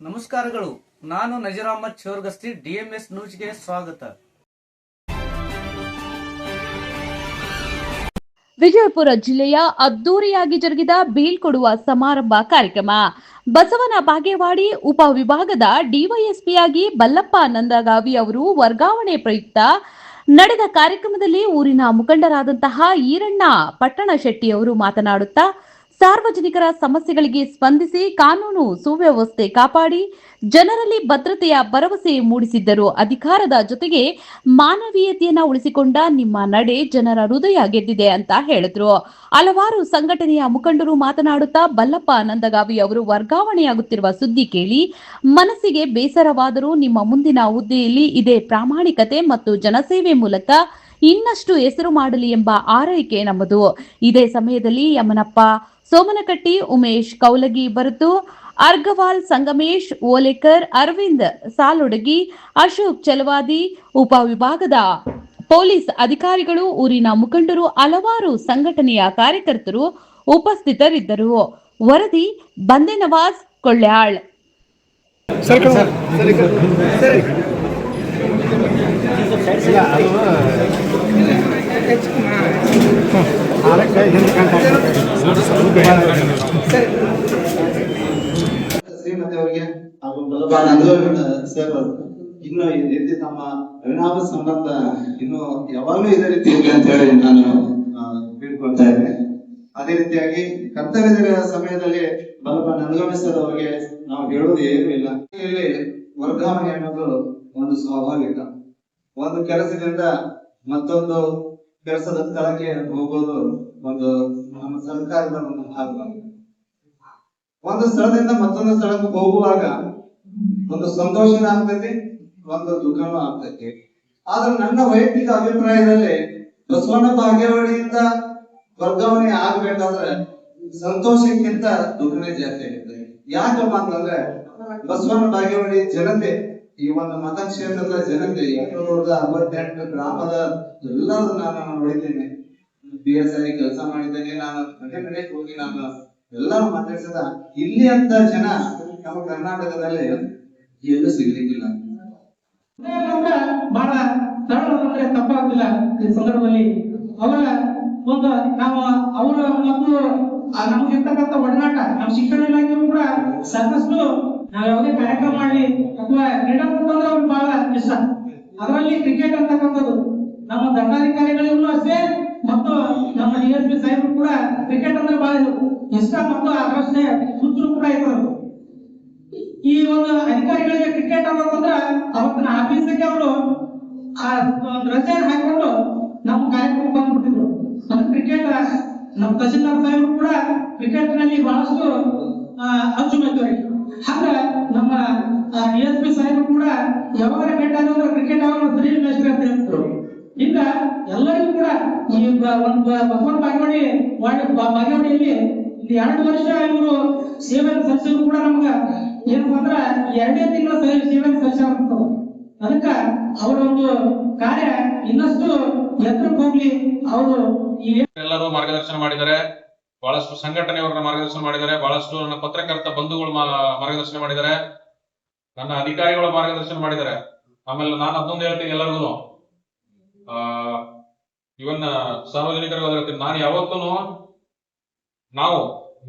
ನಮಸ್ಕಾರಗಳು. ನಾನು ನಜೀರ್ ಅಹಮದ್ ಚೋರ್ಗಸ್ತಿ, DMS ನ್ಯೂಸ್ಗೆ ಸ್ವಾಗತ. ವಿಜಯಪುರ ಜಿಲ್ಲೆಯ ಅದ್ದೂರಿಯಾಗಿ ಜರುಗಿದ ಬೀಳ್ಕೊಡುವ ಸಮಾರಂಭ ಕಾರ್ಯಕ್ರಮ. ಬಸವನ ಬಾಗೇವಾಡಿ ಉಪವಿಭಾಗದ ಡಿವೈಎಸ್ಪಿಯಾಗಿ ಬಲ್ಲಪ್ಪ ನಂದಗಾವಿ ಅವರು ವರ್ಗಾವಣೆ ಪ್ರಯುಕ್ತ ನಡೆದ ಕಾರ್ಯಕ್ರಮದಲ್ಲಿ ಊರಿನ ಮುಖಂಡರಾದಂತಹ ಈರಣ್ಣ ಪಟ್ಟಣಶೆಟ್ಟಿಯವರು ಮಾತನಾಡುತ್ತಾ, ಸಾರ್ವಜನಿಕರ ಸಮಸ್ಯೆಗಳಿಗೆ ಸ್ಪಂದಿಸಿ ಕಾನೂನು ಸುವ್ಯವಸ್ಥೆ ಕಾಪಾಡಿ ಜನರಲ್ಲಿ ಭದ್ರತೆಯ ಭರವಸೆ ಮೂಡಿಸಿದ್ದರು. ಅಧಿಕಾರದ ಜೊತೆಗೆ ಮಾನವೀಯತೆಯನ್ನ ಉಳಿಸಿಕೊಂಡ ನಿಮ್ಮ ನಡೆ ಜನರ ಹೃದಯ ಗೆದ್ದಿದೆ ಅಂತ ಹೇಳಿದ್ರು. ಹಲವಾರು ಸಂಘಟನೆಯ ಮುಖಂಡರು ಮಾತನಾಡುತ್ತಾ, ಬಲ್ಲಪ್ಪ ನಂದಗಾವಿ ಅವರು ವರ್ಗಾವಣೆಯಾಗುತ್ತಿರುವ ಸುದ್ದಿ ಕೇಳಿ ಮನಸ್ಸಿಗೆ ಬೇಸರವಾದರೂ ನಿಮ್ಮ ಮುಂದಿನ ಹುದ್ದೆಯಲ್ಲಿ ಇದೇ ಪ್ರಾಮಾಣಿಕತೆ ಮತ್ತು ಜನಸೇವೆ ಮೂಲಕ ಇನ್ನಷ್ಟು ಹೆಸರು ಮಾಡಲಿ ಎಂಬ ಆರೈಕೆ ನಮ್ಮದು. ಇದೇ ಸಮಯದಲ್ಲಿ ಯಮನಪ್ಪ ಸೋಮನಕಟ್ಟಿ, ಉಮೇಶ್ ಕೌಲಗಿ ಬರುತು, ಅರ್ಗವಾಲ್ ಸಂಗಮೇಶ್ ಓಲೇಕರ್, ಅರವಿಂದ್ ಸಾಲೊಡಗಿ, ಅಶೋಕ್ ಚಲವಾದಿ, ಉಪವಿಭಾಗದ ಪೊಲೀಸ್ ಅಧಿಕಾರಿಗಳು, ಊರಿನ ಮುಖಂಡರು, ಹಲವಾರು ಸಂಘಟನೆಯ ಕಾರ್ಯಕರ್ತರು ಉಪಸ್ಥಿತರಿದ್ದರು. ವರದಿ ಬಂದೆ ನವಾಜ್ ಕೊಳ್ಳ್ಯಾಳ್. ಶ್ರೀಮತಿ ಅವರಿಗೆ ಹಾಗೂ ಬಲ್ಲಪ್ಪ ನಂದಗಾವಿ ಸರ್ ಇನ್ನು ಈ ರೀತಿ ನಮ್ಮ ಅವಿನಾಭ ಸಂಬಂಧ ಇನ್ನು ಯಾವಾಗಲೂ ಇದೇ ರೀತಿ ಇರಲಿ ಅಂತ ಹೇಳಿ ನಾನು ಬೇಡ್ಕೊಳ್ತಾ ಇದ್ದೇನೆ. ಅದೇ ರೀತಿಯಾಗಿ ಕರ್ತವ್ಯದ ಸಮಯದಲ್ಲಿ ಬಲ್ಲಪ್ಪ ನಂದಗಾವಿ ಸರ್ ಅವರಿಗೆ ನಾವು ಹೇಳೋದು ಏನೂ ಇಲ್ಲ. ಇಲ್ಲಿ ವರ್ಗಾವಣೆ ಅನ್ನೋದು ಒಂದು ಸ್ವಾಭಾವಿಕ. ಒಂದು ಕೆಲಸದಿಂದ ಮತ್ತೊಂದು ಕೆಲಸದ ಸ್ಥಳಕ್ಕೆ ಹೋಗೋದು ಒಂದು ನಮ್ಮ ಸರ್ಕಾರದ ಒಂದು ಭಾಗ. ಒಂದು ಸ್ಥಳದಿಂದ ಮತ್ತೊಂದು ಸ್ಥಳಕ್ಕೆ ಹೋಗುವಾಗ ಒಂದು ಸಂತೋಷನೂ ಆಗ್ತೈತಿ, ಒಂದು ದುಃಖನೂ ಆಗ್ತೈತಿ. ಆದ್ರೆ ನನ್ನ ವೈಯಕ್ತಿಕ ಅಭಿಪ್ರಾಯದಲ್ಲಿ ಬಸವನ ಬಾಗೇವಾಡಿಯಿಂದ ವರ್ಗಾವಣೆ ಆಗ್ಬೇಕಾದ್ರೆ ಸಂತೋಷಕ್ಕಿಂತ ದುಃಖನೇ ಜಾಸ್ತಿ ಆಗುತ್ತೆ. ಯಾಕಪ್ಪ ಅಂತಂದ್ರೆ ಬಸವನ ಬಾಗೇವಾಡಿ ಜನತೆ, ಈ ಒಂದು ಮತಕ್ಷೇತ್ರದ ಜನತೆ 268 ಗ್ರಾಮದ ಎಲ್ಲರೂ ನಾನು ನೋಡಿದ್ದೇನೆ. PSI ಕೆಲಸ ಮಾಡಿದ್ದೇನೆ. ನಾನು ಕಡೆ ಹೋಗಿ ನಾನು ಎಲ್ಲರೂ ಮಾತಾಡ್ಸದ ಇಲ್ಲಿ ಅಂತ ಜನ ನಮ್ಮ ಕರ್ನಾಟಕದಲ್ಲಿ ಎಲ್ಲೂ ಸಿಗ್ಲಿಕ್ಕಿಲ್ಲ. ಬಹಳ ಸರಳವಾದ್ರೆ ತಪ್ಪಾಗ್ತಿಲ್ಲ. ಈ ಸಂದರ್ಭದಲ್ಲಿ ಅವರ ಒಂದು ನಾವು ಅವರ ಮತ್ತು ನಮ್ಗಿರ್ತಕ್ಕಂಥ ಒಡನಾಟ, ನಮ್ಮ ಶಿಕ್ಷಣ ಇಲಾಖೆಯೂ ಕೂಡ ಸಾಕಷ್ಟು ನಾವು ಯಾವುದೇ ಕಾರ್ಯಕ್ರಮ ಮಾಡಲಿ ಅಥವಾ ಕ್ರೀಡಾಕೂಟ ಅಂದ್ರೆ ಅವ್ರಿಗೆ ಬಹಳ ಇಷ್ಟ. ಅದರಲ್ಲಿ ಕ್ರಿಕೆಟ್ ಅಂತಕ್ಕಂಥದ್ದು ನಮ್ಮ ದಂಡಾಧಿಕಾರಿಗಳಿಗೂ ಅಷ್ಟೇ ಮತ್ತು ನಮ್ಮ DSP ಸಾಹೇಬರು ಕೂಡ ಕ್ರಿಕೆಟ್ ಅಂದ್ರೆ ಬಹಳ ಇಷ್ಟ ಮತ್ತು ಅದರಷ್ಟೇ ಹುಚ್ಚರು ಕೂಡ ಇರೋದು. ಈ ಒಂದು ಅಧಿಕಾರಿಗಳಿಗೆ ಕ್ರಿಕೆಟ್ ಅನ್ನೋದಂದ್ರೆ ಅವತ್ತಿನ ಆಫೀಸಿಗೆ ಅವರು ರಜೆಯನ್ನು ಹಾಕೊಂಡು ನಮ್ಮ ಕಾರ್ಯಕ್ರಮ ಬಂದ್ಬಿಟ್ಟಿದ್ರು. ಅದು ಕ್ರಿಕೆಟ್ ನಮ್ಮ ತಹಸೀಲ್ದಾರ್ ಸಾಹೇಬರು ಕೂಡ ಕ್ರಿಕೆಟ್ ನಲ್ಲಿ ಬಹಳಷ್ಟು ಅಚ್ಚುಮೆಚ್ಚುವರಿ. ಹಂಗ ನಮ್ಮ DSP ಸಾಹೇಬರು ಕೂಡ ಯಾವಾಗ ಕ್ರಿಕೆಟ್ ಆಗೋದು ಕ್ರಿಕೆಟ್ ಆಗೋದು ಶ್ರೀ ಮೇಸ್ತ್ರಿ ಅಂತ ಹೇಳ್ತಿದ್ರು. ಈಗ ಎಲ್ಲರಿಗೂ ಕೂಡ ಈ ಒಂದು ಬಸವನ ಬಾಗೇವಾಡಿಯಲ್ಲಿ 2 ವರ್ಷ ಇವರು ಸೇವೆಯನ್ನು ಸಲ್ಲಿಸಿದ್ರು ಕೂಡ ನಮ್ಗ ಏನಪ್ಪ ಅಂದ್ರ 2ನೇ ತಿಂಗಳ ಸೇವೆಯನ್ನು ಸಲ್ಲಿಸಿದ್ರು. ಅದಕ್ಕ ಅವರ ಒಂದು ಕಾರ್ಯ ಇನ್ನಷ್ಟು ಎತ್ತರಕ್ಕೆ ಹೋಗ್ಲಿ. ಅವರು ಎಲ್ಲರೂ ಮಾರ್ಗದರ್ಶನ ಮಾಡಿದ್ದಾರೆ. ಬಹಳಷ್ಟು ಸಂಘಟನೆಯವರನ್ನ ಮಾರ್ಗದರ್ಶನ ಮಾಡಿದ್ದಾರೆ. ಬಹಳಷ್ಟು ನನ್ನ ಪತ್ರಕರ್ತ ಬಂಧುಗಳು ಮಾರ್ಗದರ್ಶನ ಮಾಡಿದ್ದಾರೆ. ನನ್ನ ಅಧಿಕಾರಿಗಳು ಮಾರ್ಗದರ್ಶನ ಮಾಡಿದ್ದಾರೆ. ಆಮೇಲೆ ನಾನು ಅದೊಂದು ಹೇಳ್ತೀನಿ ಎಲ್ಲರಿಗೂ, ಇವನ್ನ ಸಾರ್ವಜನಿಕರಿಗೂ ಹೇಳ್ತೀನಿ, ನಾನು ಯಾವತ್ತೂ ನಾವು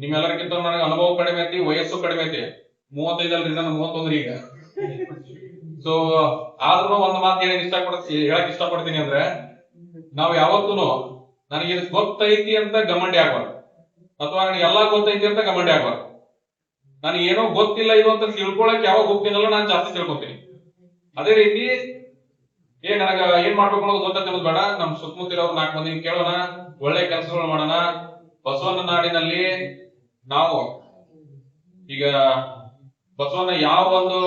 ನಿಮ್ಮೆಲ್ಲರಿಗಿಂತ ನನಗೆ ಅನುಭವ ಕಡಿಮೆ ಐತಿ, ವಯಸ್ಸು ಕಡಿಮೆ ಐತಿ. 35 ಅಲ್ರಿ, ನಾನು 31 ಈಗ. ಸೊ ಆದ್ರೂ ಒಂದು ಮಾತು ಹೇಳಕ್ ಇಷ್ಟಪಡ್ತೀನಿ ಅಂದ್ರೆ, ನಾವು ಯಾವತ್ತೂ ನನಗೆ ಇದು ಗೊತ್ತೈತಿ ಅಂತ ಗಮಂಡಿ ಆಗ್ಬಾರ್ದು, ಅಥವಾ ನನಗೆ ಎಲ್ಲಾ ಗೊತ್ತೈತಿ ಅಂತ ಗಮಂಡಿ ಆಗ್ಬಾರ್ದು. ನನಗೆ ಏನೋ ಗೊತ್ತಿಲ್ಲ ಇದು ಅಂತ ತಿಳ್ಕೊಳಕ್ ಯಾವಾಗ ಹೋಗ್ತೀನಲ್ಲ ನಾನು ಜಾಸ್ತಿ ತಿಳ್ಕೊತೀನಿ. ಅದೇ ರೀತಿ ನನಗ ಏನ್ ಮಾಡ್ಬೇಕು ಅನ್ನೋದು ಗೊತ್ತೈತಿ ಅನ್ನೋದು ಬೇಡ. ನಮ್ ಸುತ್ತಮುತ್ತಿರೋರು 4 ಮಂದಿ ಕೇಳೋಣ, ಒಳ್ಳೆ ಕೆಲಸಗಳು ಮಾಡೋಣ. ಬಸವನ ನಾಡಿನಲ್ಲಿ ನಾವು ಈಗ ಬಸವನ ಯಾವ ಒಂದು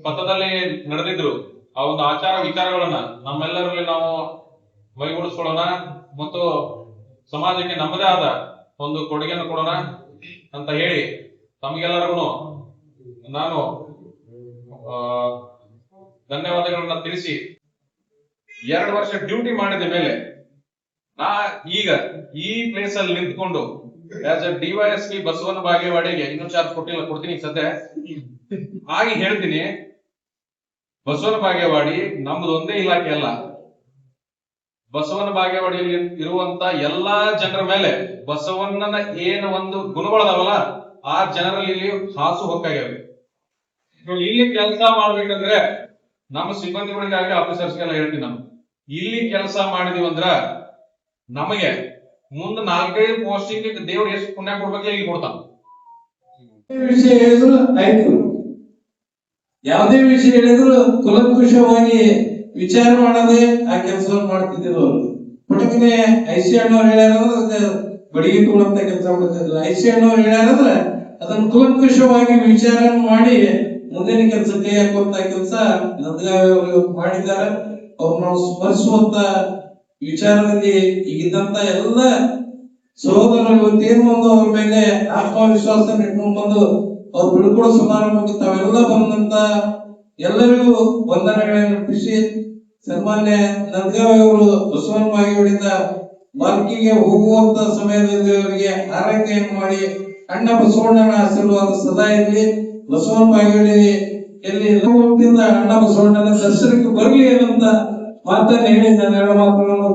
ಪಥದಲ್ಲಿ ನಡೆದಿದ್ರು ಆ ಒಂದು ಆಚಾರ ವಿಚಾರಗಳನ್ನ ನಮ್ಮೆಲ್ಲರಲ್ಲಿ ನಾವು ಮೈಗೂಡಿಸ್ಕೊಳ್ಳೋಣ ಮತ್ತು ಸಮಾಜಕ್ಕೆ ನಮ್ಮದೇ ಆದ ಒಂದು ಕೊಡುಗೆಯನ್ನು ಕೊಡೋಣ ಅಂತ ಹೇಳಿ ತಮಗೆಲ್ಲರಿಗೂ ನಾನು ಧನ್ಯವಾದಗಳನ್ನ ತಿಳಿಸಿ, 2 ವರ್ಷ ಡ್ಯೂಟಿ ಮಾಡಿದ ಮೇಲೆ ನಾ ಈಗ ಈ ಪ್ಲೇಸ್ ಅಲ್ಲಿ ನಿಂತ್ಕೊಂಡು ಆಸ್ ಎ ಡಿವೈಎಸ್ಪಿ ಬಸವನ ಬಾಗೇವಾಡಿಗೆ ಇನ್ನೂ ಚಾರ್ಜ್ ಕೊಡ್ತೀನಿ ಸದ್ಯ ಹಾಗೆ ಹೇಳ್ತೀನಿ. ಬಸವನ ಬಾಗೇವಾಡಿ ನಮ್ದು ಒಂದೇ ಇಲಾಖೆ ಅಲ್ಲ, ಬಸವನ ಬಾಗೇವಾಡಿಯಲ್ಲಿ ಇರುವಂತ ಎಲ್ಲಾ ಜನರ ಮೇಲೆ ಬಸವಣ್ಣನ ಏನು ಒಂದು ಗುಣಗಳದಾವಲ್ಲ ಆ ಜನರಲ್ಲಿ ಇಲ್ಲಿ ಹಾಸು ಹೊಕ್ಕಾಗ್ಯಾವೆ. ಇಲ್ಲಿ ಕೆಲಸ ಮಾಡ್ಬೇಕಂದ್ರೆ ನಮ್ಮ ಸಿಬ್ಬಂದಿಗಳಿಗಾಗಿ ಆಫೀಸರ್ಸ್ಗೆಲ್ಲ ಹೇಳ್ತೀನಿ ನಾನು, ಇಲ್ಲಿ ಕೆಲಸ ಮಾಡಿದೀವಿ ಅಂದ್ರ ನಮಗೆ ಮುಂದೆ 4-5 ಪೋಸ್ಟಿಂಗ್ ದೇವ್ರು ಎಷ್ಟು ಪುಣ್ಯ ಕೊಡ್ಬೇಕು ಇಲ್ಲಿ ಕೊಡ್ತಾನ. ವಿಷಯ ಹೇಳಿದ್ರು ಆಯ್ತು, ಯಾವುದೇ ವಿಷಯ ಹೇಳಿದ್ರು ಕುಲಂಕುಷವಾಗಿ ವಿಚಾರ ಮಾಡದೆ ಆ ಕೆಲಸವನ್ನು ಮಾಡ್ತಿದ್ರು ಅವರು. ಪುಟಕನೆ ಐಸಿ ಅಣ್ಣವ್ರು ಹೇಳ್ಯಾರಂದ್ರೆ ಬಡಿಗೆ ತಗೊಳ್ಳಂತ ಕೆಲಸ ಮಾಡ್ತಿದ್ರು. ಐಸಿ ಅಣ್ಣವ್ರು ಹೇಳ್ಯಾರಂದ್ರೆ ಅದನ್ನ ಕುಲಂಕುಷವಾಗಿ ವಿಚಾರ ಮಾಡಿ ಮುಂದಿನ ಕೆಲಸಕ್ಕೆ ಹಾಕುವಂತ ಕೆಲಸ ನಂದಗಾವಿ ಅವರು ಮಾಡಿದ್ದಾರೆ. ಅವ್ರು ನಾವು ಸ್ಮರಿಸುವಂತ ವಿಚಾರದಲ್ಲಿ ಈಗಿದ್ದಂತ ಎಲ್ಲ ಸಹೋದರರು ಇವತ್ತೇನು ಒಂದು ಅವ್ರ ಮೇಲೆ ಆತ್ಮವಿಶ್ವಾಸ ಇಟ್ಕೊಂಡು ಬಂದು ಅವ್ರು ಬಿಳ್ಕೊಡೋ ಸಮಾರಂಭಕ್ಕೆ ತಾವೆಲ್ಲ ಬಂದಂತ ಎಲ್ಲರಿಗೂ ವಂದನೆಗಳನ್ನು ಅರ್ಪಿಸಿ, ಸನ್ಮಾನ್ಯ ನಂದಗಾವಿ ಅವರು ಬಸವನ ಬಾಗೇವಾಡಿಯಿಂದ ಬಾಲ್ಕಿಗೆ ಹೋಗುವಂತ ಸಮಯದಲ್ಲಿ ಅವರಿಗೆ ಆರೈಕೆಯನ್ನು ಮಾಡಿ ಅಣ್ಣ ಬಸವಣ್ಣನ ಆಶೀರ್ವಾದ ಸದಾ ಇರಲಿ. ಬಸವನ ಬಾಗೇವಾಡಿ ಎಲ್ಲಿ ಅಣ್ಣ ಬಸವಣ್ಣನ ದರ್ಶನಕ್ಕೆ ಬರಲಿ ಅನ್ನಂತ ಮಾತನ್ನ ಹೇಳಿ ನಾನು 2 ಮಾತುಗಳನ್ನು